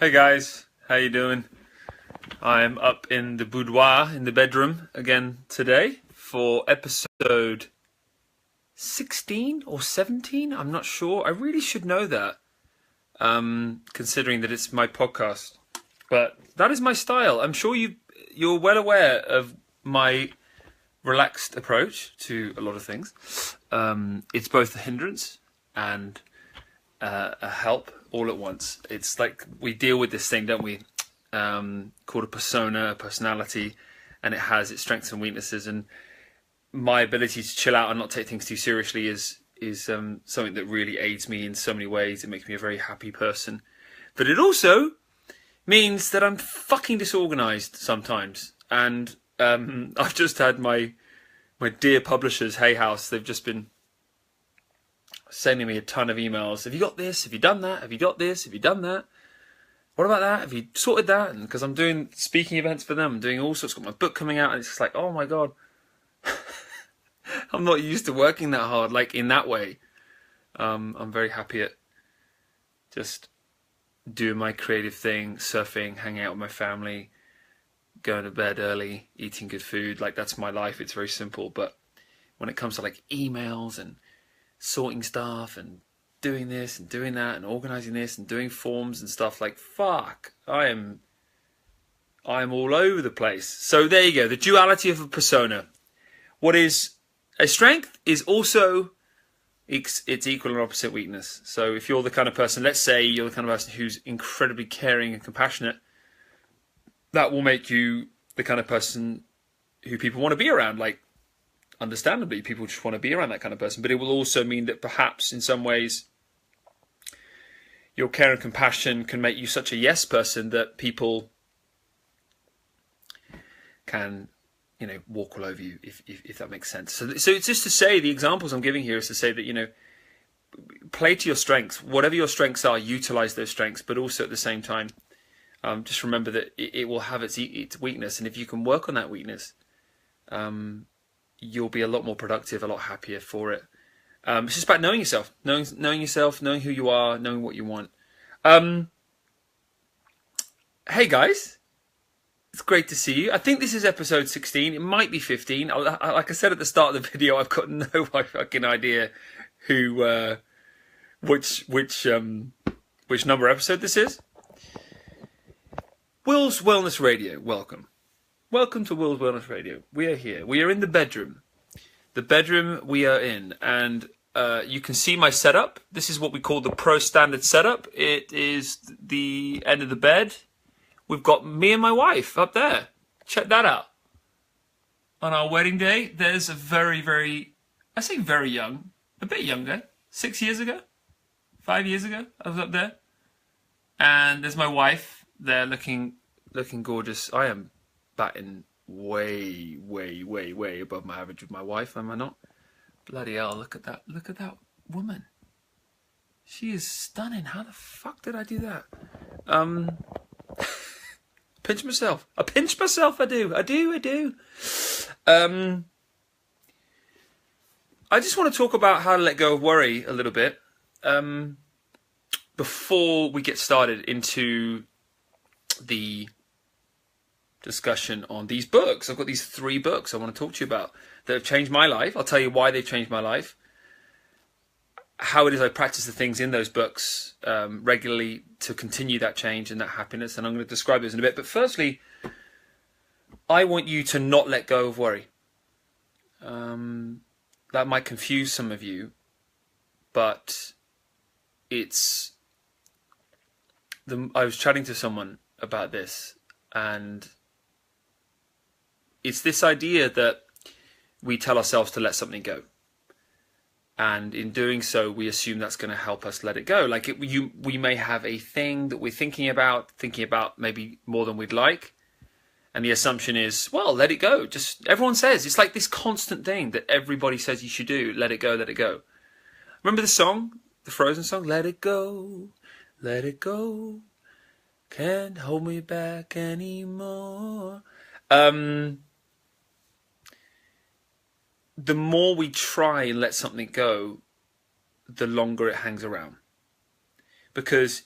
Hey guys, how you doing? I'm up in the boudoir in the bedroom again today for episode 16 or 17. I'm not sure. I really should know that, considering that it's my podcast. But that is my style. I'm sure you're well aware of my relaxed approach to a lot of things. It's both a hindrance and a help all at once. It's like we deal with this thing, don't we? Called a persona, a personality, and it has its strengths and weaknesses. And my ability to chill out and not take things too seriously is something that really aids me in so many ways. It makes me a very happy person, but it also means that I'm fucking disorganized sometimes. And I've just had my dear publishers, Hay House. They've just been sending me a ton of emails. Have you got this? Have you done that? Have you got this? Have you done that? What about that? Have you sorted that? And because I'm doing speaking events for them, I'm doing all sorts. Got my book coming out, and it's just like, oh my god, I'm not used to working that hard, like in that way. I'm very happy at just doing my creative thing, surfing, hanging out with my family, going to bed early, eating good food. Like that's my life. It's very simple. But when it comes to like emails and sorting stuff and doing this and doing that and organizing this and doing forms and stuff, like fuck, I'm all over the place. So there you go, the duality of a persona. What is a strength is also its equal and opposite weakness. So if you're the kind of person, let's say you're the kind of person who's incredibly caring and compassionate, that will make you the kind of person who people want to be around. Like, understandably, people just want to be around that kind of person. But it will also mean that perhaps in some ways your care and compassion can make you such a yes person that people can, walk all over you, if that makes sense. So it's just to say, the examples I'm giving here is to say that, play to your strengths. Whatever your strengths are, utilize those strengths, but also at the same time, just remember that it will have its weakness. And if you can work on that weakness, you'll be a lot more productive, a lot happier for it. It's just about knowing yourself, knowing who you are, knowing what you want. Hey guys, it's great to see you. I think this is episode 16. It might be 15. Like I said at the start of the video, I've got no fucking idea which number episode this is. Will's Wellness Radio. Welcome to Will's Wellness Radio. We are here. We are in the bedroom. The bedroom we are in, and you can see my setup. This is what we call the Pro Standard setup. It is the end of the bed. We've got me and my wife up there. Check that out. On our wedding day, there's a very, I say very young, a bit younger, 6 years ago, 5 years ago, I was up there. And there's my wife there looking gorgeous. I am batting way above my average with my wife, am I not? Bloody hell, look at that woman. She is stunning. How the fuck did I do that? Pinch myself. I pinch myself, I do. I just want to talk about how to let go of worry a little bit. Before we get started into the discussion on these books. I've got these 3 books I want to talk to you about that have changed my life. I'll tell you why they've changed my life, how it is I practice the things in those books regularly to continue that change and that happiness, and I'm going to describe those in a bit. But firstly, I want you to not let go of worry. That might confuse some of you, but I was chatting to someone about this, and it's this idea that we tell ourselves to let something go. And in doing so, we assume that's going to help us let it go. Like we may have a thing that we're thinking about maybe more than we'd like. And the assumption is, well, let it go. Just everyone says, it's like this constant thing that everybody says you should do. Let it go, let it go. Remember the song, the Frozen song? Let it go, let it go. Can't hold me back anymore. The more we try and let something go, the longer it hangs around. Because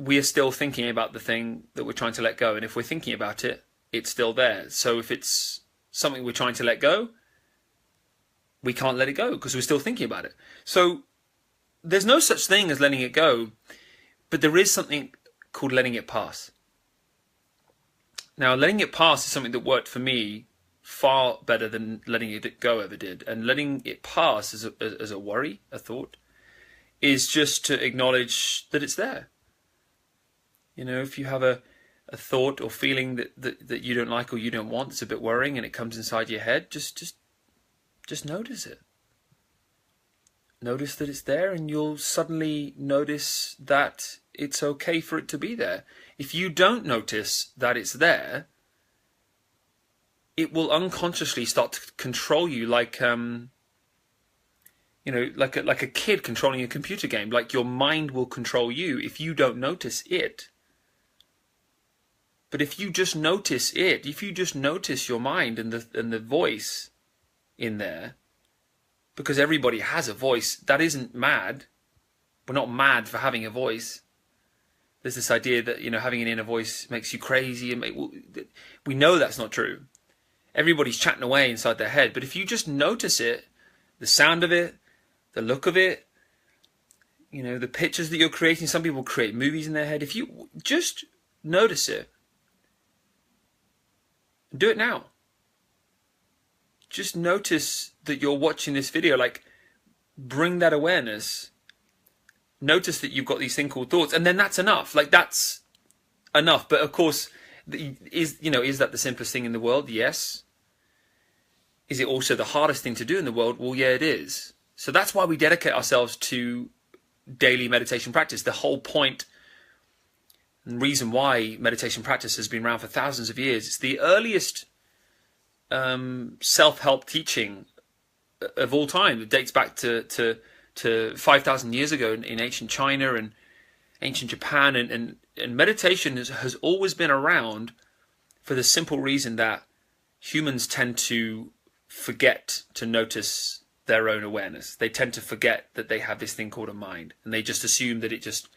we are still thinking about the thing that we're trying to let go. And if we're thinking about it, it's still there. So if it's something we're trying to let go, we can't let it go because we're still thinking about it. So there's no such thing as letting it go, but there is something called letting it pass. Now, letting it pass is something that worked for me far better than letting it go ever did. And letting it pass as a worry, a thought, is just to acknowledge that it's there. You know, if you have a thought or feeling that you don't like or you don't want, it's a bit worrying and it comes inside your head, just notice it. Notice that it's there, and you'll suddenly notice that it's okay for it to be there. If you don't notice that it's there, it will unconsciously start to control you, like like a kid controlling a computer game. Like your mind will control you if you don't notice it. But if you just notice it, if you just notice your mind and the voice in there, because everybody has a voice, that isn't mad. We're not mad for having a voice. There's this idea that, you know, having an inner voice makes you crazy. And we know that's not true. Everybody's chatting away inside their head. But if you just notice it, the sound of it, the look of it, you know, the pictures that you're creating. Some people create movies in their head. If you just notice it, do it now. Just notice that you're watching this video, like bring that awareness. Notice that you've got these thing called thoughts, and then that's enough. Like that's enough. But of course, is that the simplest thing in the world? Yes. Is it also the hardest thing to do in the world? Well, yeah, it is. So that's why we dedicate ourselves to daily meditation practice. The whole point and reason why meditation practice has been around for thousands of years. It's the earliest self-help teaching of all time. It dates back to 5,000 years ago in ancient China and ancient Japan, and meditation has always been around for the simple reason that humans tend to forget to notice their own awareness. They tend to forget that they have this thing called a mind, and they just assume that it just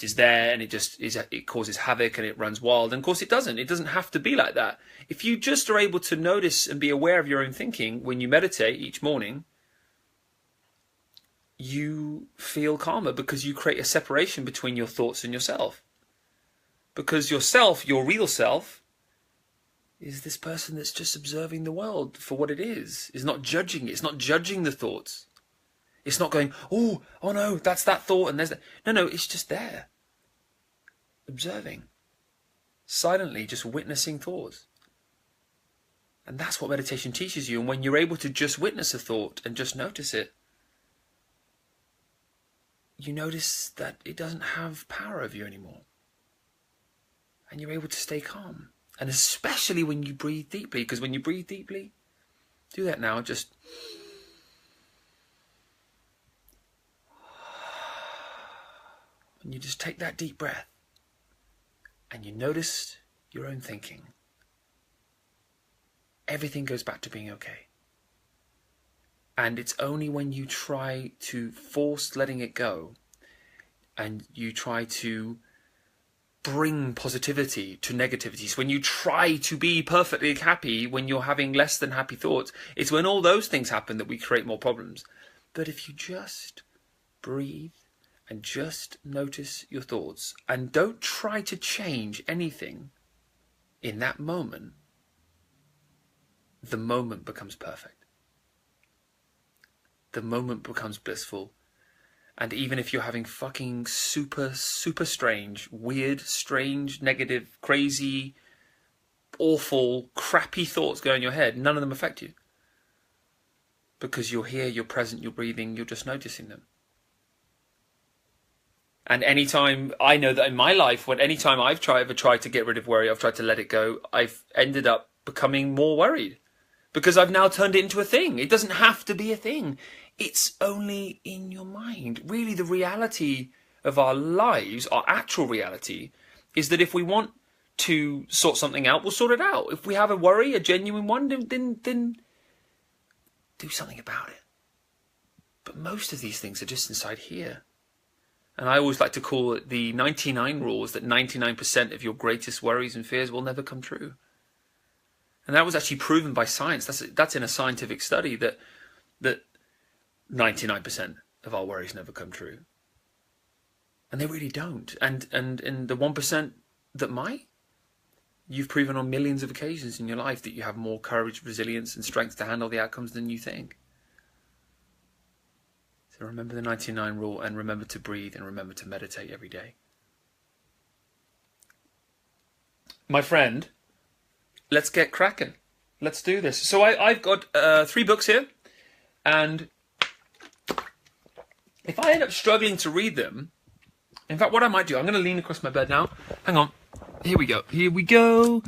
is there, and it causes havoc and it runs wild. And of course it doesn't. It doesn't have to be like that. If you just are able to notice and be aware of your own thinking when you meditate each morning, you feel calmer because you create a separation between your thoughts and yourself. Because yourself, your real self, is this person that's just observing the world for what it is not judging it. It's not judging the thoughts. It's not going, oh no, that's that thought and there's that. No, it's just there. Observing. Silently, just witnessing thoughts. And that's what meditation teaches you. And when you're able to just witness a thought and just notice it, you notice that it doesn't have power over you anymore. And you're able to stay calm. And especially when you breathe deeply, because when you breathe deeply, do that now, just... and you just take that deep breath and you notice your own thinking. Everything goes back to being okay. And it's only when you try to force letting it go and you try to bring positivity to negativity, so when you try to be perfectly happy when you're having less than happy thoughts, it's when all those things happen that we create more problems. But if you just breathe and just notice your thoughts and don't try to change anything in that moment, the moment becomes perfect. The moment becomes blissful. And even if you're having fucking super, super strange, weird, strange, negative, crazy, awful, crappy thoughts go in your head, none of them affect you. Because you're here, you're present, you're breathing, you're just noticing them. And anytime, I know that in my life, anytime I've ever tried to get rid of worry, I've tried to let it go, I've ended up becoming more worried. Because I've now turned it into a thing. It doesn't have to be a thing. It's only in your mind. Really, the reality of our lives, our actual reality, is that if we want to sort something out, we'll sort it out. If we have a worry, a genuine one, then do something about it. But most of these things are just inside here. And I always like to call it the 99 rules, that 99% of your greatest worries and fears will never come true. And that was actually proven by science. That's in a scientific study that 99% of our worries never come true. And they really don't. And in the 1% that might, you've proven on millions of occasions in your life that you have more courage, resilience, and strength to handle the outcomes than you think. So remember the 99 rule, and remember to breathe, and remember to meditate every day. My friend, let's get cracking. Let's do this. So I've got 3 books here, and if I end up struggling to read them, in fact, what I might do, I'm going to lean across my bed now. Hang on. Here we go. Here we go.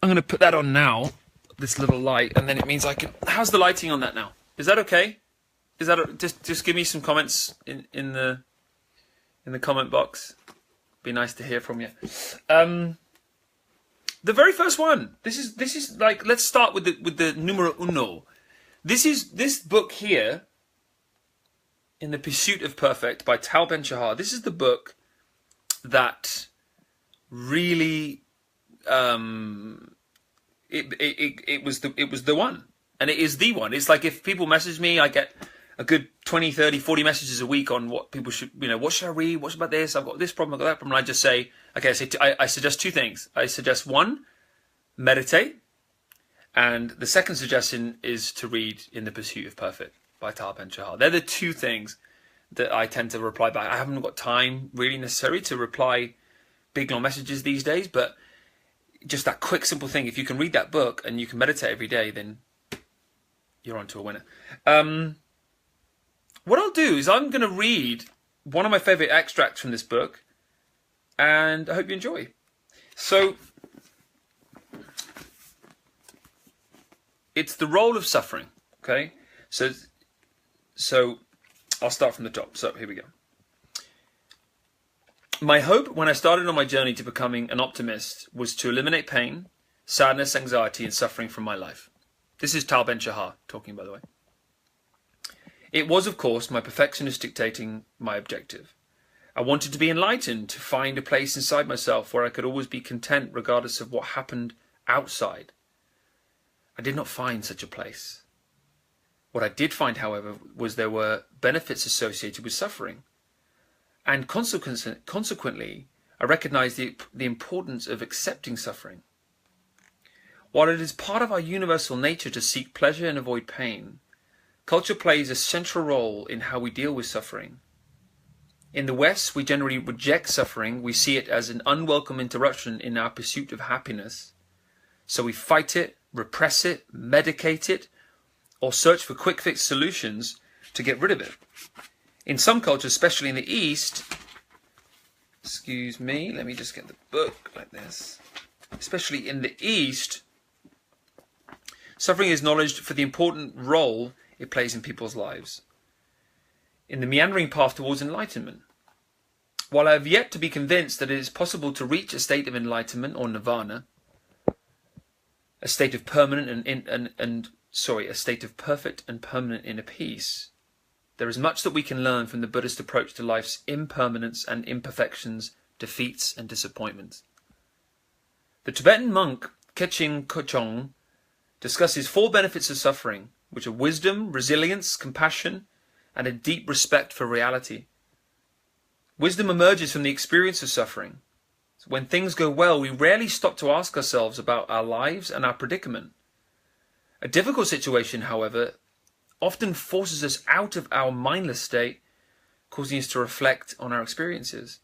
I'm going to put that on now, this little light, and then it means I can... How's the lighting on that now? Is that okay? Is that just give me some comments in the comment box. Be nice to hear from you. The very first one. This is like, let's start with the numero uno. This book here, In the Pursuit of Perfect by Tal Ben-Shahar. This is the book that really it was the one, and it is the one. It's like if people message me, I get a good 20, 30, 40 messages a week on what people should, what should I read? What's about this? I've got this problem, I've got that problem. And I just say, okay, I suggest 2 things. I suggest 1, meditate. And the second suggestion is to read In the Pursuit of Perfect by Tal Ben-Shahar. They're the 2 things that I tend to reply back. I haven't got time really necessarily to reply big long messages these days, but just that quick, simple thing. If you can read that book and you can meditate every day, then you're on to a winner. What I'll do is I'm going to read one of my favourite extracts from this book, and I hope you enjoy. So, it's the role of suffering, okay? So I'll start from the top. So, here we go. My hope when I started on my journey to becoming an optimist was to eliminate pain, sadness, anxiety, and suffering from my life. This is Tal Ben-Shahar talking, by the way. It was, of course, my perfectionist dictating my objective. I wanted to be enlightened, to find a place inside myself where I could always be content regardless of what happened outside. I did not find such a place. What I did find, however, was there were benefits associated with suffering. And consequently, I recognized the importance of accepting suffering. While it is part of our universal nature to seek pleasure and avoid pain, culture plays a central role in how we deal with suffering. In the West, we generally reject suffering. We see it as an unwelcome interruption in our pursuit of happiness. So we fight it, repress it, medicate it, or search for quick fix solutions to get rid of it. In some cultures, especially in the East, excuse me, let me just get the book like this. Especially in the East, suffering is acknowledged for the important role it plays in people's lives, in the meandering path towards enlightenment. While I have yet to be convinced that it is possible to reach a state of enlightenment or nirvana, a state of permanent a state of perfect and permanent inner peace, there is much that we can learn from the Buddhist approach to life's impermanence and imperfections, defeats and disappointments. The Tibetan monk Kechin Kochong discusses 4 benefits of suffering, which are wisdom, resilience, compassion, and a deep respect for reality. Wisdom emerges from the experience of suffering. So when things go well, we rarely stop to ask ourselves about our lives and our predicament. A difficult situation, however, often forces us out of our mindless state, causing us to reflect on our experiences.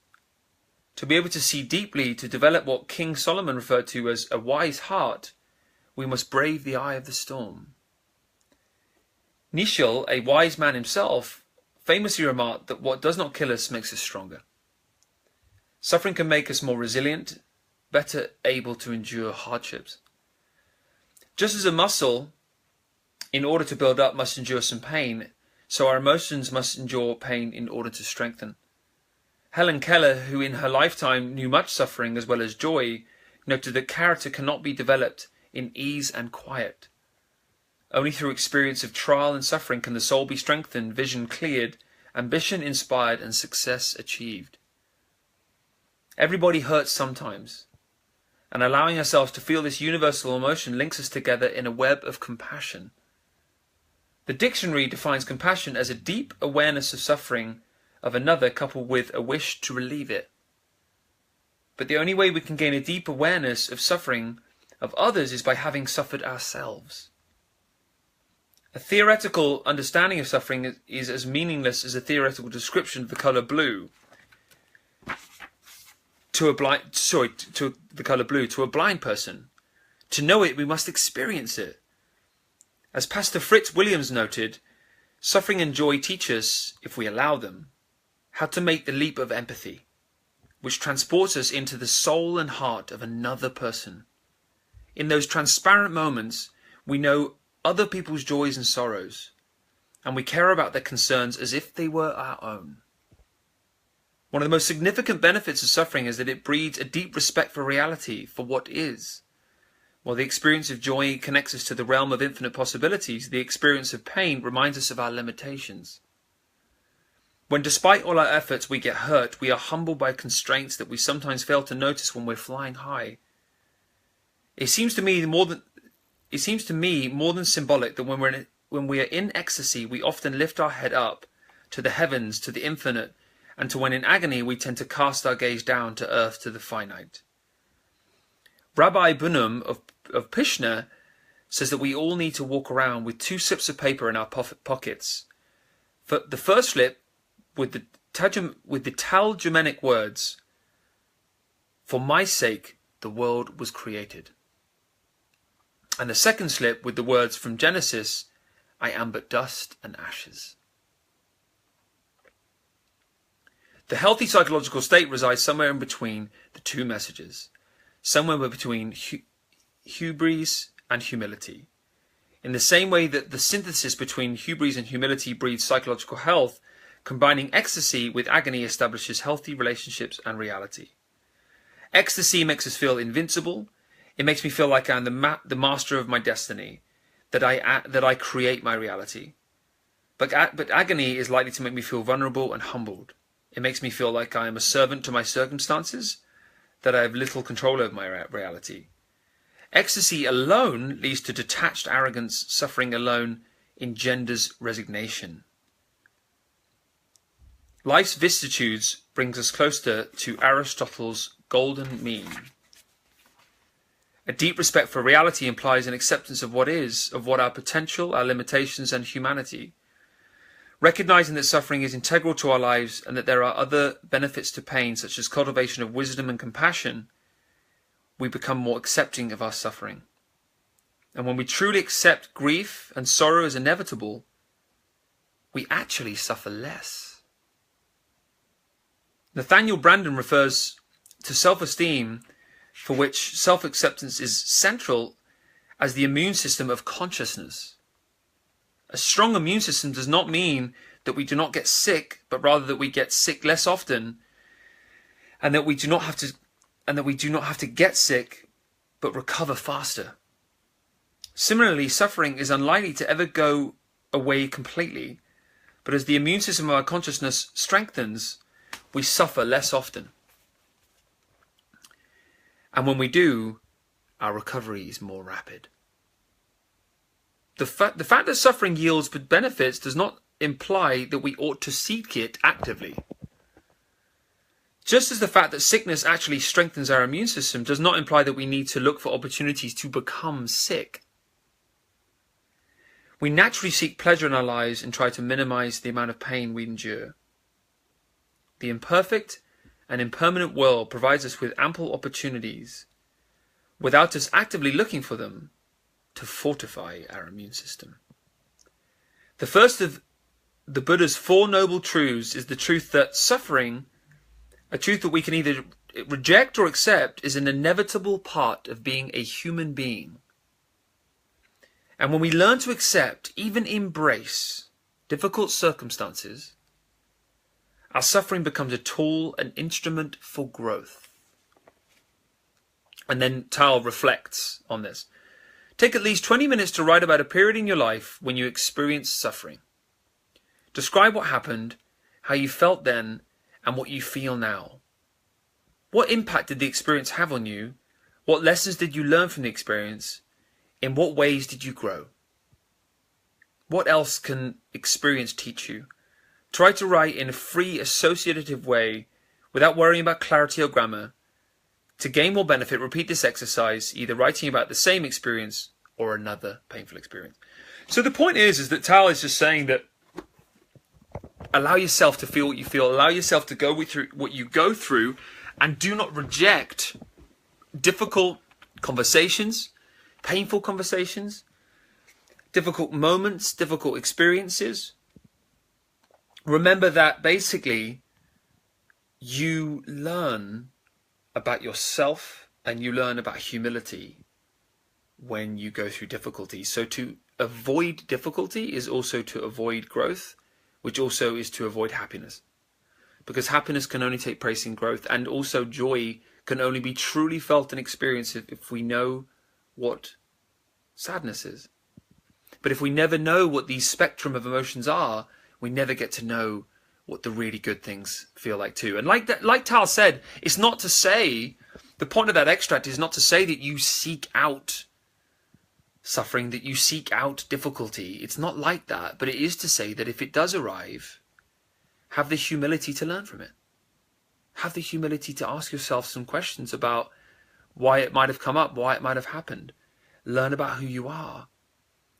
To be able to see deeply, to develop what King Solomon referred to as a wise heart, we must brave the eye of the storm. Nishal, a wise man himself, famously remarked that what does not kill us makes us stronger. Suffering can make us more resilient, better able to endure hardships. Just as a muscle, in order to build up, must endure some pain, so our emotions must endure pain in order to strengthen. Helen Keller, who in her lifetime knew much suffering as well as joy, noted that character cannot be developed in ease and quiet. Only through experience of trial and suffering can the soul be strengthened, vision cleared, ambition inspired, and success achieved. Everybody hurts sometimes, and allowing ourselves to feel this universal emotion links us together in a web of compassion. The dictionary defines compassion as a deep awareness of suffering of another coupled with a wish to relieve it. But the only way we can gain a deep awareness of suffering of others is by having suffered ourselves. A theoretical understanding of suffering is as meaningless as a theoretical description of the color blue to a blind person. To know it, we must experience it. As Pastor Fritz Williams noted, suffering and joy teach us, if we allow them, how to make the leap of empathy, which transports us into the soul and heart of another person. In those transparent moments, we know other people's joys and sorrows, and we care about their concerns as if they were our own. One of the most significant benefits of suffering is that it breeds a deep respect for reality, for what is. While the experience of joy connects us to the realm of infinite possibilities, the experience of pain reminds us of our limitations. When despite all our efforts we get hurt, we are humbled by constraints that we sometimes fail to notice when we're flying high. It seems to me more than symbolic that when we are in ecstasy, we often lift our head up to the heavens, to the infinite, and to when in agony we tend to cast our gaze down to earth, to the finite. Rabbi Bunum of Pishna says that we all need to walk around with 2 slips of paper in our pockets. For the first slip with the Talmudic words, "For my sake the world was created." And the second slip with the words from Genesis, "I am but dust and ashes." The healthy psychological state resides somewhere in between the 2 messages, somewhere between hubris and humility. In the same way that the synthesis between hubris and humility breeds psychological health, combining ecstasy with agony establishes healthy relationships and reality. Ecstasy makes us feel invincible. It makes me feel like I'm the master of my destiny, that I create my reality. But agony is likely to make me feel vulnerable and humbled. It makes me feel like I am a servant to my circumstances, that I have little control over my reality. Ecstasy alone leads to detached arrogance. Suffering alone engenders resignation. Life's vicissitudes brings us closer to Aristotle's golden mean. A deep respect for reality implies an acceptance of what is, of what our potential, our limitations, and humanity. Recognizing that suffering is integral to our lives and that there are other benefits to pain, such as cultivation of wisdom and compassion, we become more accepting of our suffering. And when we truly accept grief and sorrow as inevitable, we actually suffer less. Nathaniel Branden refers to self-esteem, for which self-acceptance is central, as the immune system of consciousness. A strong immune system does not mean that we do not get sick, but rather that we get sick less often, and that we do not have to get sick, but recover faster. Similarly, suffering is unlikely to ever go away completely, but as the immune system of our consciousness strengthens, we suffer less often. And when we do, our recovery is more rapid. The fact that suffering yields benefits does not imply that we ought to seek it actively. Just as the fact that sickness actually strengthens our immune system does not imply that we need to look for opportunities to become sick. We naturally seek pleasure in our lives and try to minimize the amount of pain we endure. The imperfect and impermanent world provides us with ample opportunities, without us actively looking for them, to fortify our immune system. The first of the Buddha's 4 noble truths is the truth that suffering, a truth that we can either reject or accept, is an inevitable part of being a human being. And when we learn to accept, even embrace, difficult circumstances, our suffering becomes a tool, an instrument for growth. And then Tal reflects on this. Take at least 20 minutes to write about a period in your life when you experienced suffering. Describe what happened how you felt then and what you feel now. What impact did the experience have on you? What lessons did you learn from the experience? In what ways did you grow? What else can experience teach you? Try to write in a free associative way without worrying about clarity or grammar. To gain more benefit, repeat this exercise, either writing about the same experience or another painful experience. So the point is that Tal is just saying that allow yourself to feel what you feel, allow yourself to go through what you go through, and do not reject difficult conversations, painful conversations, difficult moments, difficult experiences. Remember that basically you learn about yourself and you learn about humility when you go through difficulty. So to avoid difficulty is also to avoid growth, which also is to avoid happiness. Because happiness can only take place in growth, and also joy can only be truly felt and experienced if we know what sadness is. But if we never know what these spectrum of emotions are, we never get to know what the really good things feel like too. And like Tal said, it's not to say, the point of that extract is not to say that you seek out suffering, that you seek out difficulty. It's not like that, but it is to say that if it does arrive, have the humility to learn from it. Have the humility to ask yourself some questions about why it might have come up, why it might have happened. Learn about who you are.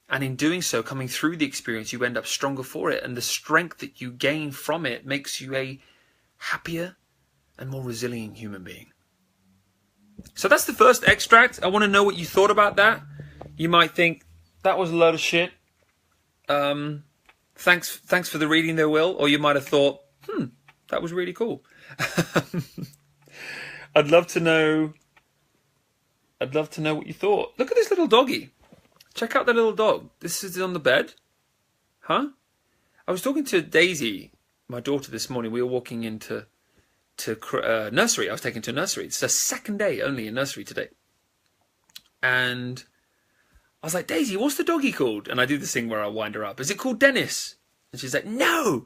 And in doing so, coming through the experience, you end up stronger for it. And the strength that you gain from it makes you a happier and more resilient human being. So that's the first extract. I want to know what you thought about that. You might think, that was a load of shit. Thanks for the reading there, Will. Or you might have thought, that was really cool. I'd love to know what you thought. Look at this little doggy. Check out the little dog. This is on the bed. Huh? I was talking to Daisy, my daughter, this morning. We were walking into nursery. I was taken to nursery. It's the second day only in nursery today. And I was like, Daisy, what's the doggy called? And I do this thing where I wind her up. Is it called Dennis? And she's like, no.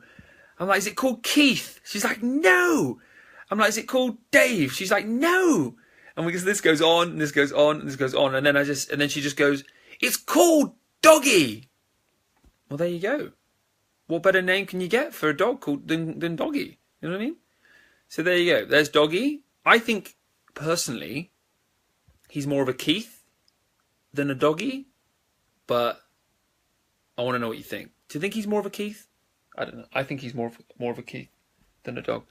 I'm like, is it called Keith? She's like, no. I'm like, is it called Dave? She's like, no. And because this goes on, and this goes on, and this goes on. And then she just goes, it's called Doggy. Well, there you go. What better name can you get for a dog than Doggy? You know what I mean? So there you go. There's Doggy. I think, personally, he's more of a Keith than a Doggy. But I want to know what you think. Do you think he's more of a Keith? I don't know. I think he's more of a Keith than a dog.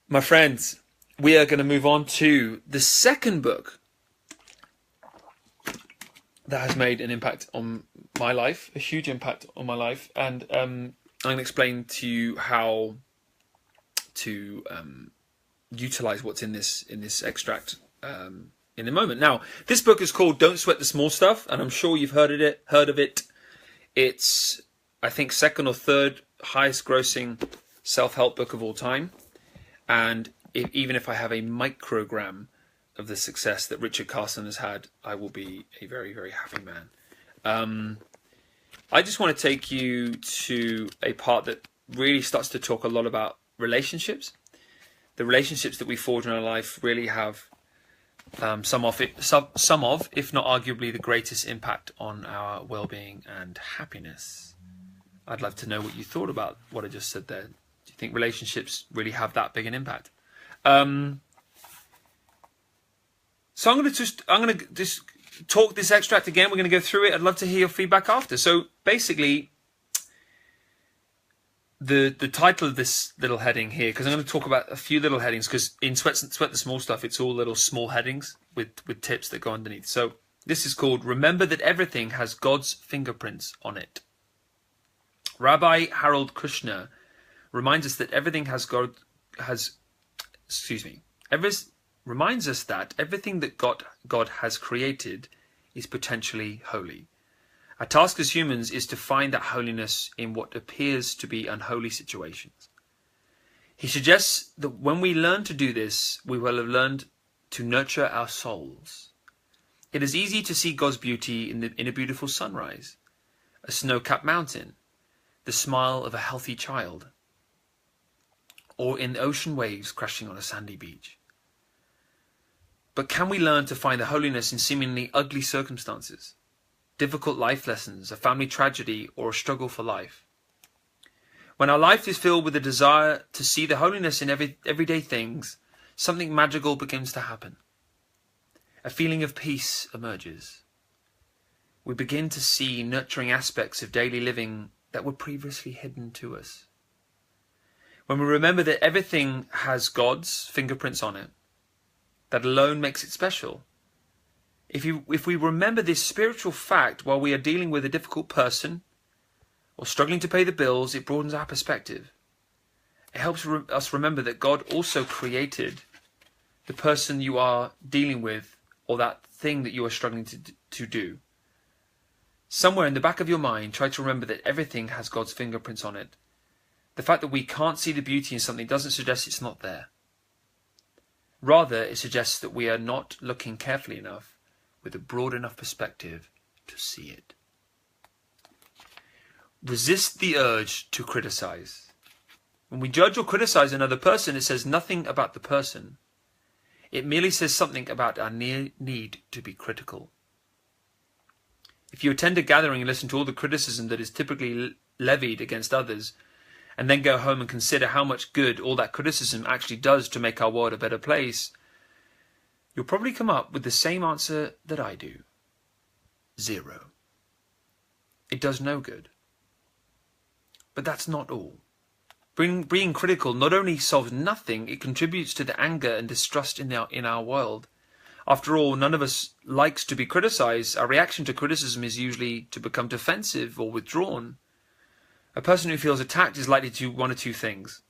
My friends, we are going to move on to the second book that has made an impact on my life, a huge impact on my life. And I'm going to explain to you how to utilize what's in this extract in a moment. Now, this book is called Don't Sweat the Small Stuff, and I'm sure you've heard of it. It's, I think, second or third highest grossing self-help book of all time. And even if I have a microgram of the success that Richard Carson has had, I will be a very, very happy man. I just want to take you to a part that really starts to talk a lot about relationships. The relationships that we forge in our life really have some of, if not arguably, the greatest impact on our well-being and happiness. I'd love to know what you thought about what I just said there. Do you think relationships really have that big an impact? So I'm going to just talk this extract again. We're going to go through it. I'd love to hear your feedback after. So basically, the title of this little heading here, because I'm going to talk about a few little headings, because in Sweat the Small Stuff, it's all little small headings with tips that go underneath. So this is called Remember That Everything Has God's Fingerprints on It. Rabbi Harold Kushner reminds us that everything reminds us that everything that God has created is potentially holy. Our task as humans is to find that holiness in what appears to be unholy situations. He suggests that when we learn to do this, we will have learned to nurture our souls. It is easy to see God's beauty in a beautiful sunrise, a snow-capped mountain, the smile of a healthy child, or in ocean waves crashing on a sandy beach. But can we learn to find the holiness in seemingly ugly circumstances, difficult life lessons, a family tragedy, or a struggle for life? When our life is filled with a desire to see the holiness in everyday things, something magical begins to happen. A feeling of peace emerges. We begin to see nurturing aspects of daily living that were previously hidden to us. When we remember that everything has God's fingerprints on it, that alone makes it special. If we remember this spiritual fact while we are dealing with a difficult person or struggling to pay the bills, it broadens our perspective. It helps us remember that God also created the person you are dealing with or that thing that you are struggling to do. Somewhere in the back of your mind, try to remember that everything has God's fingerprints on it. The fact that we can't see the beauty in something doesn't suggest it's not there. Rather, it suggests that we are not looking carefully enough with a broad enough perspective to see it. Resist the urge to criticize. When we judge or criticize another person, it says nothing about the person. It merely says something about our need to be critical. If you attend a gathering and listen to all the criticism that is typically levied against others, and then go home and consider how much good all that criticism actually does to make our world a better place, you'll probably come up with the same answer that I do. 0. It does no good. But that's not all. Being critical not only solves nothing, it contributes to the anger and distrust in our world. After all, none of us likes to be criticized. Our reaction to criticism is usually to become defensive or withdrawn. A person who feels attacked is likely to do one of two things.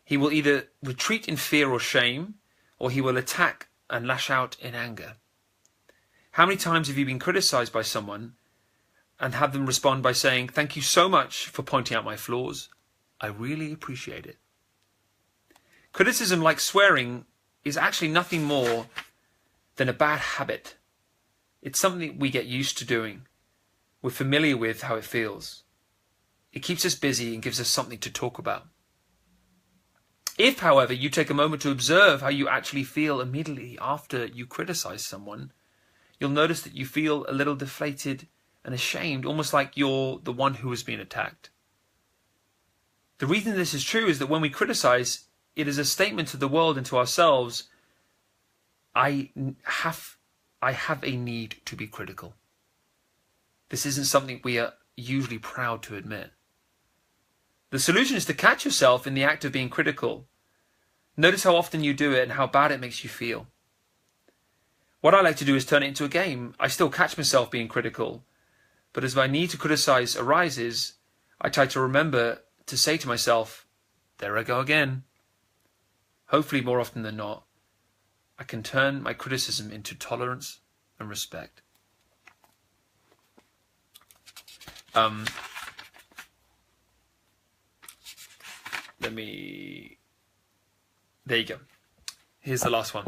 He will either retreat in fear or shame, or he will attack and lash out in anger. How many times have you been criticized by someone and had them respond by saying, "Thank you so much for pointing out my flaws. I really appreciate it." Criticism, like swearing, is actually nothing more than a bad habit. It's something we get used to doing. We're familiar with how it feels. It keeps us busy and gives us something to talk about. If, however, you take a moment to observe how you actually feel immediately after you criticize someone, you'll notice that you feel a little deflated and ashamed, almost like you're the one who has been attacked. The reason this is true is that when we criticize, it is a statement to the world and to ourselves, I have a need to be critical. This isn't something we are usually proud to admit. The solution is to catch yourself in the act of being critical. Notice how often you do it and how bad it makes you feel. What I like to do is turn it into a game. I still catch myself being critical, but as my need to criticize arises, I try to remember to say to myself, there I go again. Hopefully, more often than not, I can turn my criticism into tolerance and respect. There you go. Here's the last one.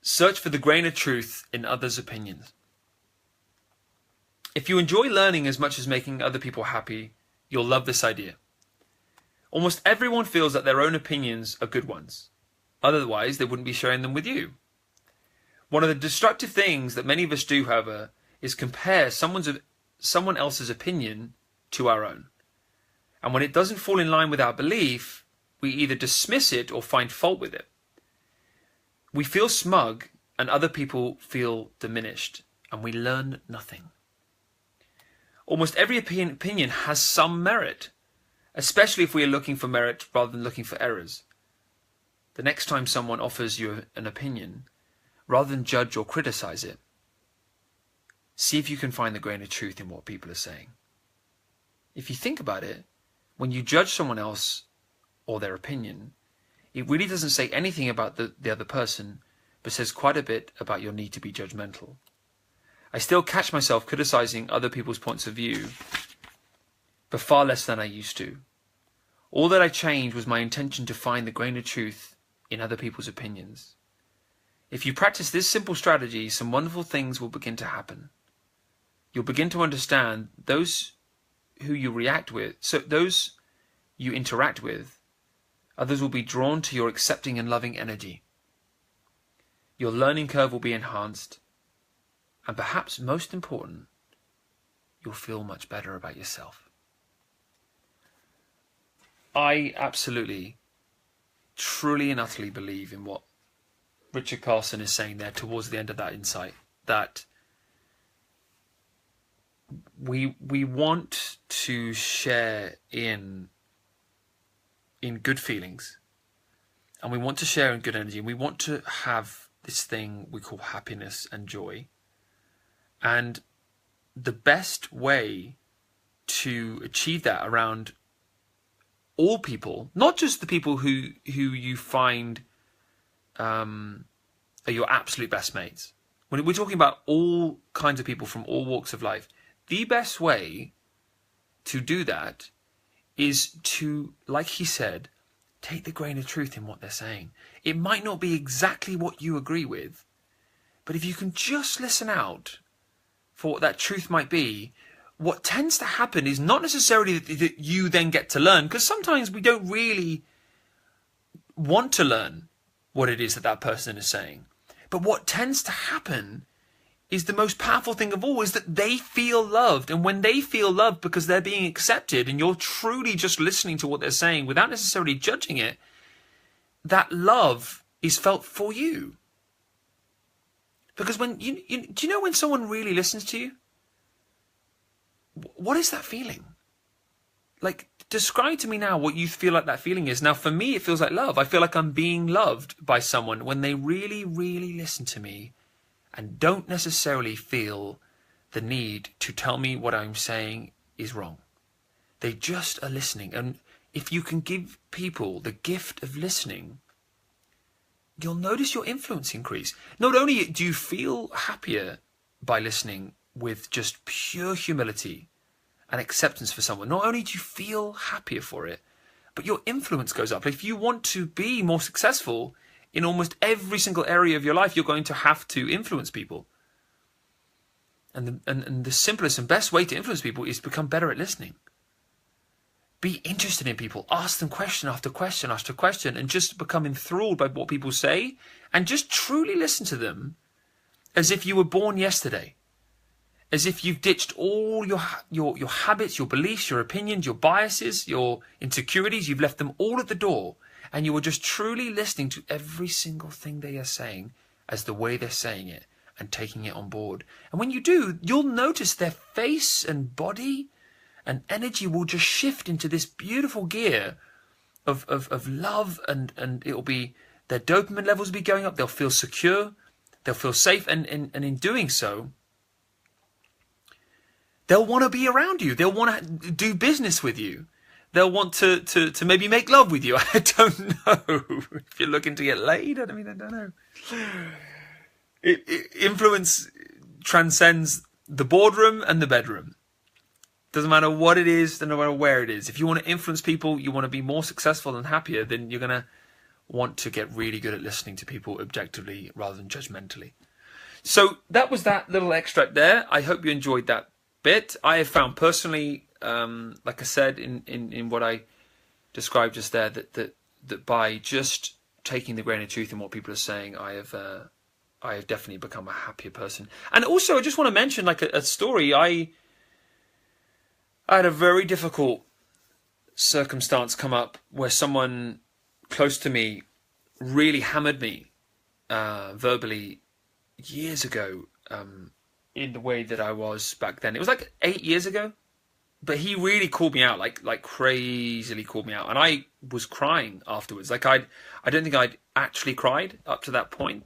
Search for the grain of truth in others' opinions. If you enjoy learning as much as making other people happy, you'll love this idea. Almost everyone feels that their own opinions are good ones. Otherwise, they wouldn't be sharing them with you. One of the destructive things that many of us do, however, is compare someone else's opinion to our own. And when it doesn't fall in line with our belief, we either dismiss it or find fault with it. We feel smug and other people feel diminished, and we learn nothing. Almost every opinion has some merit, especially if we are looking for merit rather than looking for errors. The next time someone offers you an opinion, rather than judge or criticize it, see if you can find the grain of truth in what people are saying. If you think about it, when you judge someone else or their opinion, it really doesn't say anything about the other person, but says quite a bit about your need to be judgmental. I still catch myself criticizing other people's points of view, but far less than I used to. All that I changed was my intention to find the grain of truth in other people's opinions. If you practice this simple strategy, some wonderful things will begin to happen. you'll begin to understand those who you react with, so those you interact with, others will be drawn to your accepting and loving energy. Your learning curve will be enhanced, and perhaps most important, you'll feel much better about yourself. I absolutely, truly and utterly believe in what Richard Carlson is saying there towards the end of that insight, that we want to share in good feelings, and we want to share in good energy, and we want to have this thing we call happiness and joy. And the best way to achieve that around all people, not just the people who you find are your absolute best mates. When we're talking about all kinds of people from all walks of life, the best way to do that is to, like he said, take the grain of truth in what they're saying. It might not be exactly what you agree with, but if you can just listen out for what that truth might be, what tends to happen is not necessarily that you then get to learn, because sometimes we don't really want to learn what it is that that person is saying. But what tends to happen is the most powerful thing of all, is that they feel loved. And when they feel loved because they're being accepted and you're truly just listening to what they're saying without necessarily judging it, that love is felt for you. Because when do you know when someone really listens to you? What is that feeling? Like, describe to me now what you feel like that feeling is. Now, for me, it feels like love. I feel like I'm being loved by someone when they really, really listen to me and don't necessarily feel the need to tell me what I'm saying is wrong. They just are listening. And if you can give people the gift of listening, you'll notice your influence increase. Not only do you feel happier by listening with just pure humility and acceptance for someone, not only do you feel happier for it, but your influence goes up. If you want to be more successful in almost every single area of your life, you're going to have to influence people. And the simplest and best way to influence people is to become better at listening. Be interested in people. Ask them question after question after question, and just become enthralled by what people say, and just truly listen to them as if you were born yesterday. As if you've ditched all your habits, your beliefs, your opinions, your biases, your insecurities. You've left them all at the door, and you are just truly listening to every single thing they are saying as the way they're saying it, and taking it on board. And when you do, you'll notice their face and body and energy will just shift into this beautiful gear of love, and it'll be, their dopamine levels will be going up. They'll feel secure, they'll feel safe, and in doing so, they'll want to be around you. They'll want to do business with you. They'll want to maybe make love with you. I don't know. If you're looking to get laid, I don't know. Influence transcends the boardroom and the bedroom. Doesn't matter what it is, doesn't matter where it is. If you want to influence people, you want to be more successful and happier, then you're going to want to get really good at listening to people objectively rather than judgmentally. So that was that little extract there. I hope you enjoyed that bit. I have found personally, like I said in what I described just there, that by just taking the grain of truth in what people are saying, I have definitely become a happier person. And also, I just want to mention like a story. I had a very difficult circumstance come up where someone close to me really hammered me verbally years ago, in the way that I was back then. It was like 8 years ago, but he really called me out, like crazily called me out, and I was crying afterwards. Like I don't think I'd actually cried up to that point,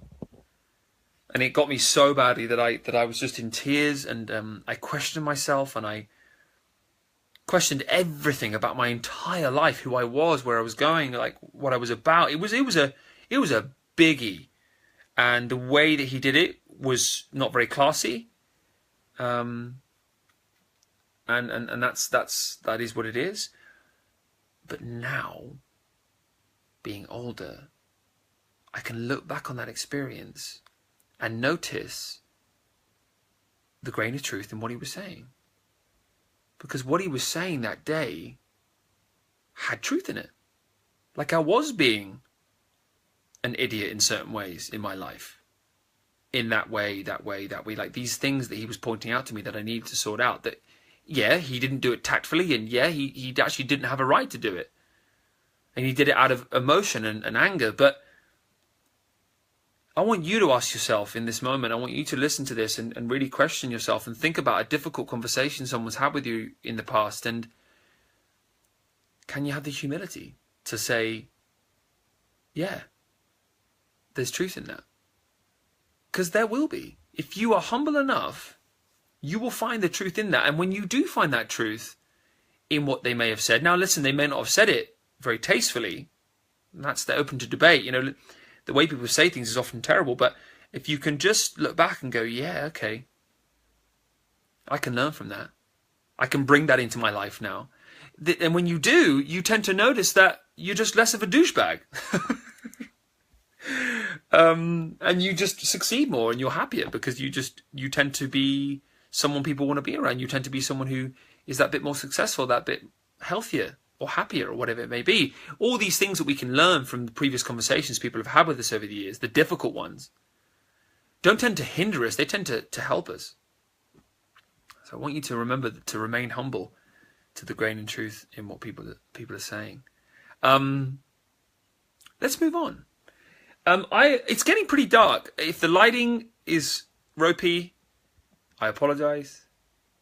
and it got me so badly that I was just in tears, and I questioned myself, and I questioned everything about my entire life, who I was, where I was going, like what I was about. It was a biggie, and the way that he did it was not very classy. And that is what it is. But now, being older, I can look back on that experience and notice the grain of truth in what he was saying. Because what he was saying that day had truth in it. Like, I was being an idiot in certain ways in my life. In that way. Like, these things that he was pointing out to me that I needed to sort out. That, yeah, he didn't do it tactfully, and yeah, he actually didn't have a right to do it. And he did it out of emotion and anger. But I want you to ask yourself in this moment, I want you to listen to this and really question yourself and think about a difficult conversation someone's had with you in the past. And can you have the humility to say, yeah, there's truth in that? Because there will be. If you are humble enough, you will find the truth in that. And when you do find that truth in what they may have said, now listen, they may not have said it very tastefully. That's open to debate. You know, the way people say things is often terrible. But if you can just look back and go, yeah, okay, I can learn from that. I can bring that into my life now. And when you do, you tend to notice that you're just less of a douchebag. And you just succeed more and you're happier because you tend to be someone people want to be around. You tend to be someone who is that bit more successful, that bit healthier or happier or whatever it may be. All these things that we can learn from the previous conversations people have had with us over the years, the difficult ones, don't tend to hinder us. They tend to help us. So I want you to remember to remain humble to the grain and truth in what people are saying. Let's move on. It's getting pretty dark. If the lighting is ropey, I apologize.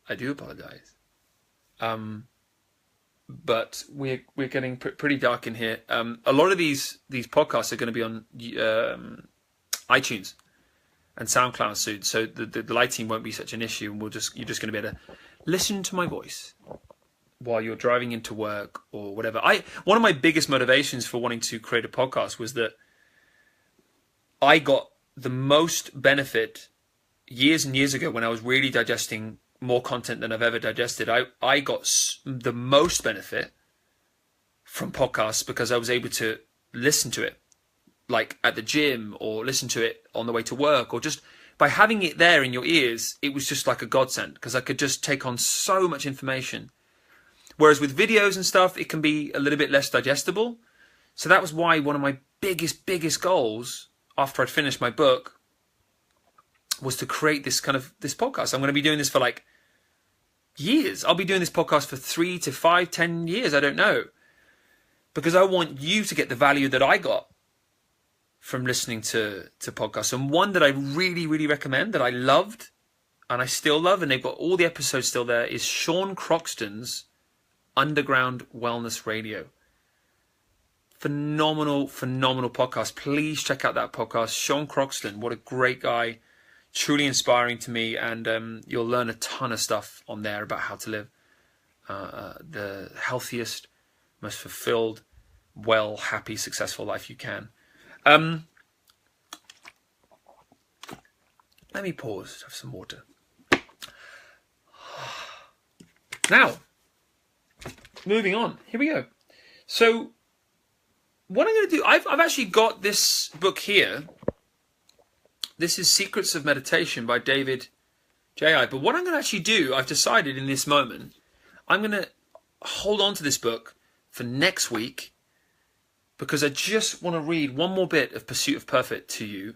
I do apologize. But we're getting pretty dark in here. A lot of these podcasts are going to be on iTunes and SoundCloud soon, so the lighting won't be such an issue, and you're just going to be able to listen to my voice while you're driving into work or whatever. One of my biggest motivations for wanting to create a podcast was that I got the most benefit years and years ago when I was really digesting more content than I've ever digested. I got the most benefit from podcasts because I was able to listen to it, like at the gym, or listen to it on the way to work, or just by having it there in your ears, it was just like a godsend because I could just take on so much information. Whereas with videos and stuff, it can be a little bit less digestible. So that was why one of my biggest goals after I'd finished my book was to create this podcast. I'm going to be doing this for like years. I'll be doing this podcast for 3 to 5, 10 years. I don't know. Because I want you to get the value that I got from listening to podcasts. And one that I really, really recommend, that I loved and I still love, and they've got all the episodes still there, is Sean Croxton's Underground Wellness Radio. Phenomenal podcast. Please check out that podcast. Sean Croxton, what a great guy. Truly inspiring to me, and you'll learn a ton of stuff on there about how to live the healthiest, most fulfilled, well, happy, successful life you can. Let me pause, have some water. Now, moving on. Here we go. So, what I'm going to do, I've actually got this book here. This is Secrets of Meditation by David J.I. But what I'm going to actually do, I've decided in this moment, I'm going to hold on to this book for next week because I just want to read one more bit of Pursuit of Perfect to you,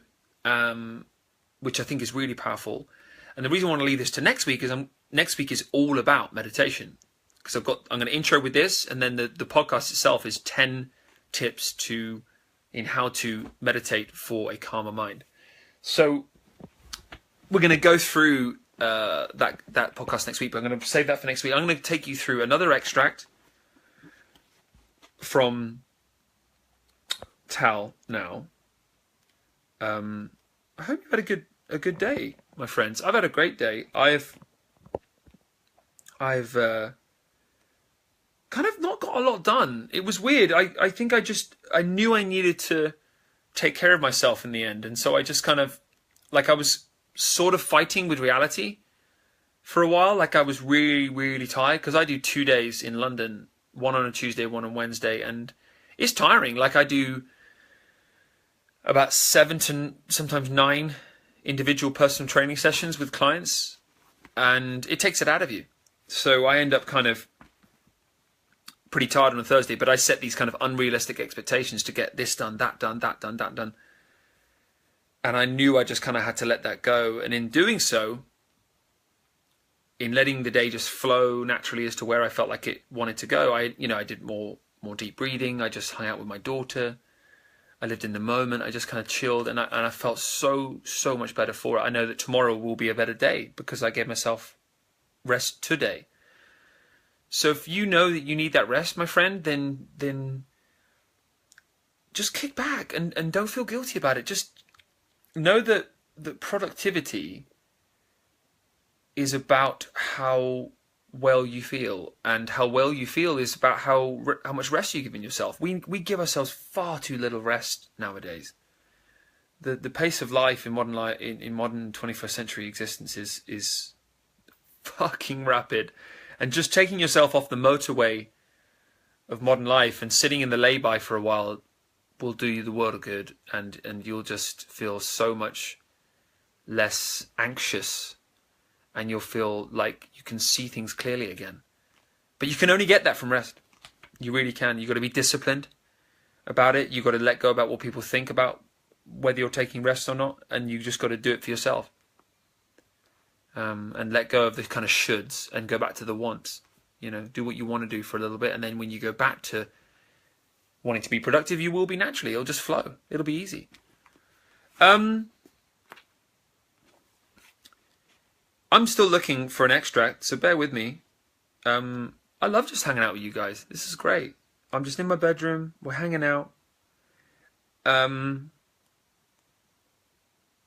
which I think is really powerful. And the reason I want to leave this to next week is next week is all about meditation. Because I'm going to intro with this, and then the podcast itself is 10 tips in how to meditate for a calmer mind. So we're going to go through that podcast next week, but I'm going to save that for next week. I'm going to take you through another extract from Tal now. I hope you had a good day, my friends. I've had a great day. I've kind of not got a lot done. It was weird. I think I knew I needed to take care of myself in the end. And so I just kind of, like, I was sort of fighting with reality for a while. Like, I was really, really tired because I do 2 days in London, one on a Tuesday, one on Wednesday. And it's tiring. Like, I do about 7 to sometimes 9 individual personal training sessions with clients and it takes it out of you. So I end up kind of pretty tired on a Thursday, but I set these kind of unrealistic expectations to get this done, that done, that done, that done. And I knew I just kind of had to let that go. And in doing so, in letting the day just flow naturally as to where I felt like it wanted to go, I did more deep breathing. I just hung out with my daughter. I lived in the moment. I just kind of chilled, and I felt so much better for it. I know that tomorrow will be a better day because I gave myself rest today. So if you know that you need that rest, my friend, then just kick back and don't feel guilty about it. Just know that productivity is about how well you feel, and how well you feel is about how much rest you're giving yourself. We give ourselves far too little rest nowadays. The pace of life in modern 21st century existence is fucking rapid, and just taking yourself off the motorway of modern life and sitting in the lay-by for a while will do you the world of good, and you'll just feel so much less anxious, and you'll feel like you can see things clearly again. But you can only get that from rest. You really can. You've got to be disciplined about it. You've got to let go about what people think about whether you're taking rest or not, and you just got to do it for yourself. And let go of the kind of shoulds and go back to the wants. Do what you want to do for a little bit, and then when you go back to wanting to be productive, you will be naturally. It'll just flow. It'll be easy. I'm still looking for an extract, so bear with me. I love just hanging out with you guys. This is great. I'm just in my bedroom. We're hanging out.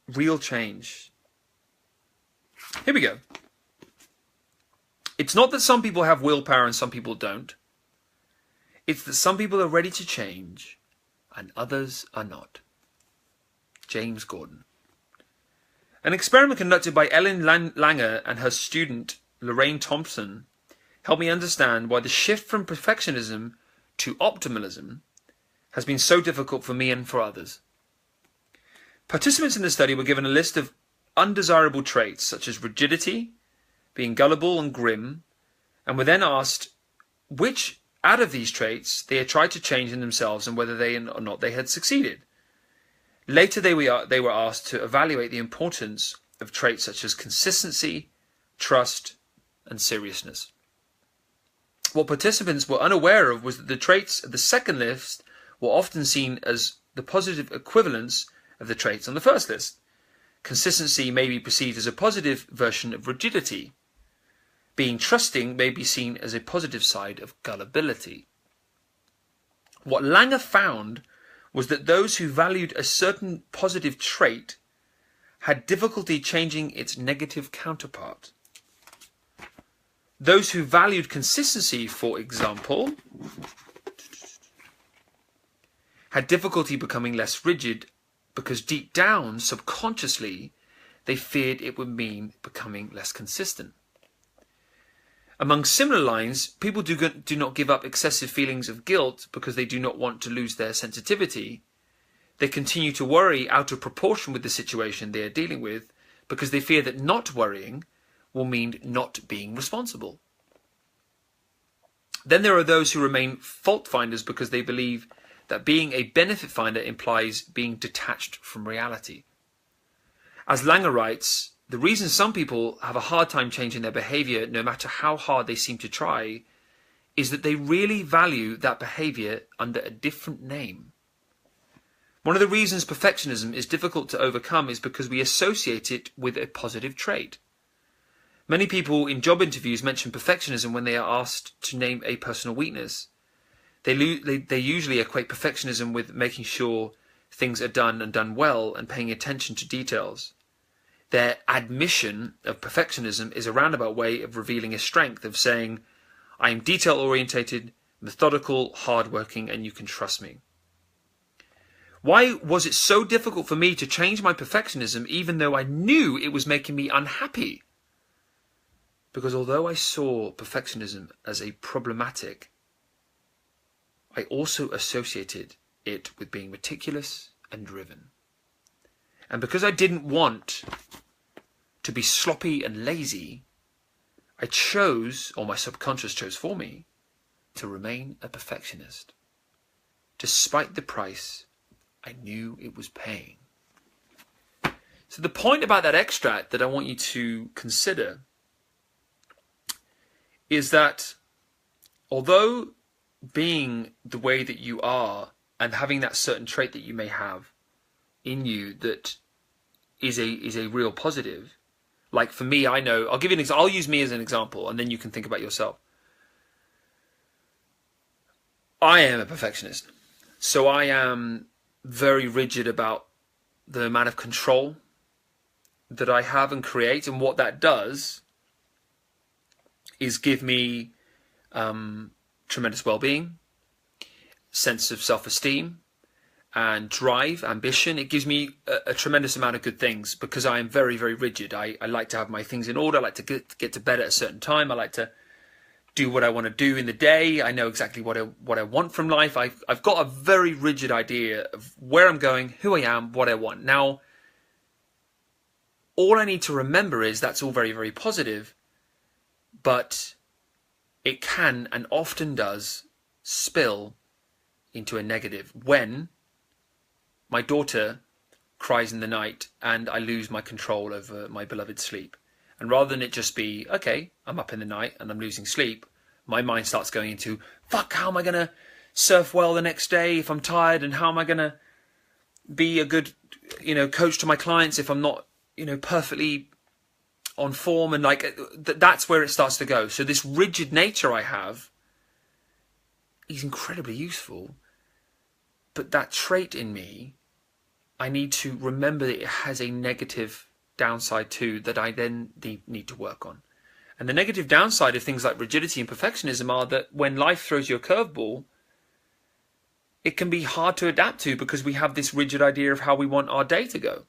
Real change. Here we go. It's not that some people have willpower and some people don't. It's that some people are ready to change and others are not. James Gordon. An experiment conducted by Ellen Langer and her student Lorraine Thompson helped me understand why the shift from perfectionism to optimalism has been so difficult for me and for others. Participants in the study were given a list of undesirable traits such as rigidity, being gullible and grim, and were then asked which out of these traits they had tried to change in themselves and whether they or not they had succeeded. Later they were asked to evaluate the importance of traits such as consistency, trust, and seriousness. What participants were unaware of was that the traits of the second list were often seen as the positive equivalents of the traits on the first list. Consistency may be perceived as a positive version of rigidity. Being trusting may be seen as a positive side of gullibility. What Langer found was that those who valued a certain positive trait had difficulty changing its negative counterpart. Those who valued consistency, for example, had difficulty becoming less rigid because deep down, subconsciously, they feared it would mean becoming less consistent. Among similar lines, people do not give up excessive feelings of guilt because they do not want to lose their sensitivity. They continue to worry out of proportion with the situation they are dealing with because they fear that not worrying will mean not being responsible. Then there are those who remain fault finders because they believe that being a benefit finder implies being detached from reality. As Langer writes, the reason some people have a hard time changing their behavior, no matter how hard they seem to try, is that they really value that behavior under a different name. One of the reasons perfectionism is difficult to overcome is because we associate it with a positive trait. Many people in job interviews mention perfectionism when they are asked to name a personal weakness. They usually equate perfectionism with making sure things are done and done well and paying attention to details. Their admission of perfectionism is a roundabout way of revealing a strength, of saying, I am detail-orientated, methodical, hard-working, and you can trust me. Why was it so difficult for me to change my perfectionism even though I knew it was making me unhappy? Because although I saw perfectionism as a problematic, I also associated it with being meticulous and driven. And because I didn't want to be sloppy and lazy, I chose, or my subconscious chose for me, to remain a perfectionist, despite the price I knew it was paying. So the point about that extract that I want you to consider is that although being the way that you are and having that certain trait that you may have in you that is a real positive, like for me, I know, I'll give you an example. I'll use me as an example, and then you can think about yourself. I am a perfectionist, so I am very rigid about the amount of control that I have and create, and what that does is give me tremendous well-being, sense of self-esteem, and drive, ambition. It gives me a tremendous amount of good things because I am very, very rigid. I like to have my things in order. I like to get to bed at a certain time. I like to do what I want to do in the day. I know exactly what I want from life. I've got a very rigid idea of where I'm going, who I am, what I want. Now, all I need to remember is that's all very, very positive, but it can and often does spill into a negative when my daughter cries in the night and I lose my control over my beloved sleep. And rather than it just be, okay, I'm up in the night and I'm losing sleep, my mind starts going into, fuck, how am I going to surf well the next day if I'm tired? And how am I going to be a good, coach to my clients if I'm not, perfectly on form? And that's where it starts to go. So this rigid nature I have is incredibly useful. But that trait in me, I need to remember that it has a negative downside too that I then need to work on. And the negative downside of things like rigidity and perfectionism are that when life throws you a curveball, it can be hard to adapt to because we have this rigid idea of how we want our day to go.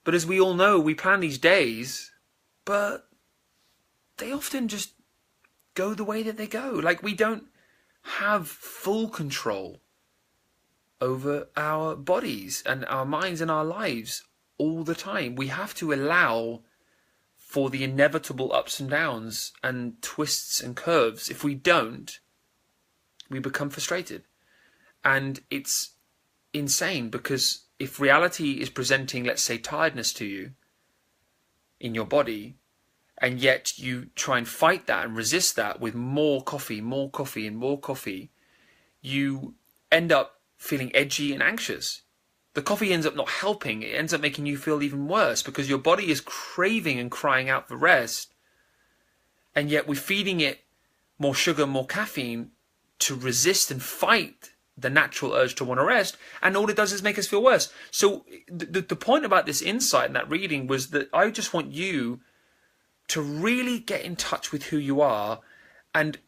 But as we all know, we plan these days, but they often just go the way that they go. Like, we don't have full control over our bodies and our minds and our lives all the time. We have to allow for the inevitable ups and downs and twists and curves. If we don't, we become frustrated. And it's insane because if reality is presenting, let's say, tiredness to you in your body, and yet you try and fight that and resist that with more coffee, and more coffee, you end up feeling edgy and anxious. The coffee ends up not helping. It ends up making you feel even worse because your body is craving and crying out for rest. And yet we're feeding it more sugar, more caffeine to resist and fight the natural urge to want to rest. And all it does is make us feel worse. So the point about this insight and that reading was that I just want you to really get in touch with who you are and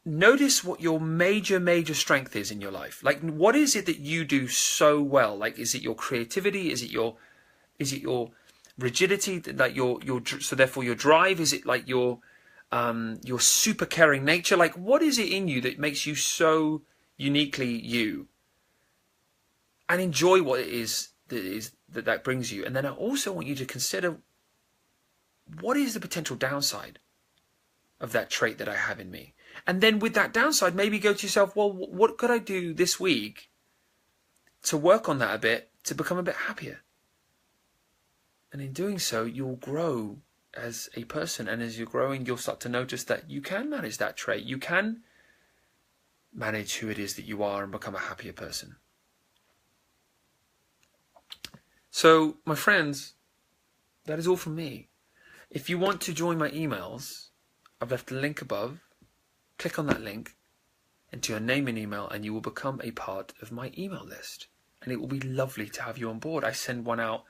notice what your major strength is in your life. Like, what is it that you do so well? Like, is it your creativity? Is it your rigidity? Like so therefore your drive? Is it like your super caring nature? Like, what is it in you that makes you so uniquely you? And enjoy what it is that brings you. And then I also want you to consider, what is the potential downside of that trait that I have in me? And then with that downside, maybe go to yourself, well, what could I do this week to work on that a bit, to become a bit happier? And in doing so, you'll grow as a person. And as you're growing, you'll start to notice that you can manage that trait. You can manage who it is that you are and become a happier person. So, my friends, that is all from me. If you want to join my emails, I've left a link above. Click on that link, enter your name and email, and you will become a part of my email list. And it will be lovely to have you on board. I send one out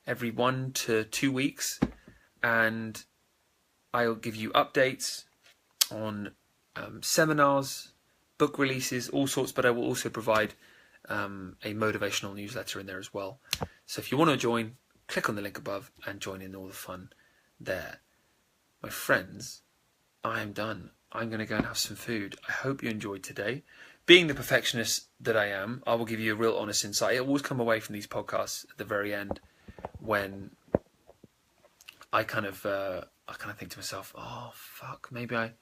every 1 to 2 weeks, and I'll give you updates on seminars, book releases, all sorts, but I will also provide a motivational newsletter in there as well. So if you want to join, click on the link above and join in all the fun there. My friends, I am done. I'm going to go and have some food. I hope you enjoyed today. Being the perfectionist that I am, I will give you a real honest insight. I always come away from these podcasts at the very end when I kind of I kind of think to myself, oh, fuck, maybe I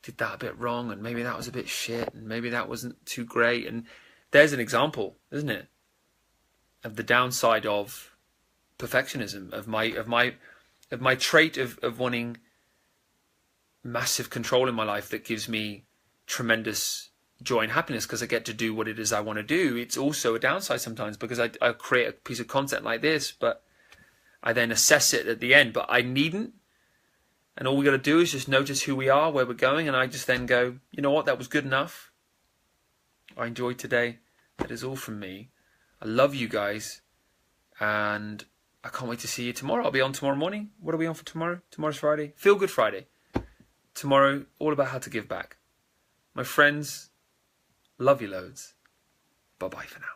did that a bit wrong, and maybe that was a bit shit, and maybe that wasn't too great. And there's an example, isn't it, of the downside of perfectionism, of my trait of wanting massive control in my life that gives me tremendous joy and happiness because I get to do what it is I want to do. It's also a downside sometimes because I create a piece of content like this, but I then assess it at the end, but I needn't. And all we got to do is just notice who we are, where we're going, and I just then go, you know what, that was good enough. I enjoyed today. That is all from me. I love you guys, and I can't wait to see you tomorrow. I'll be on tomorrow morning. What are we on for tomorrow? Tomorrow's Friday. Feel Good Friday. Tomorrow, all about how to give back. My friends, love you loads. Bye-bye for now.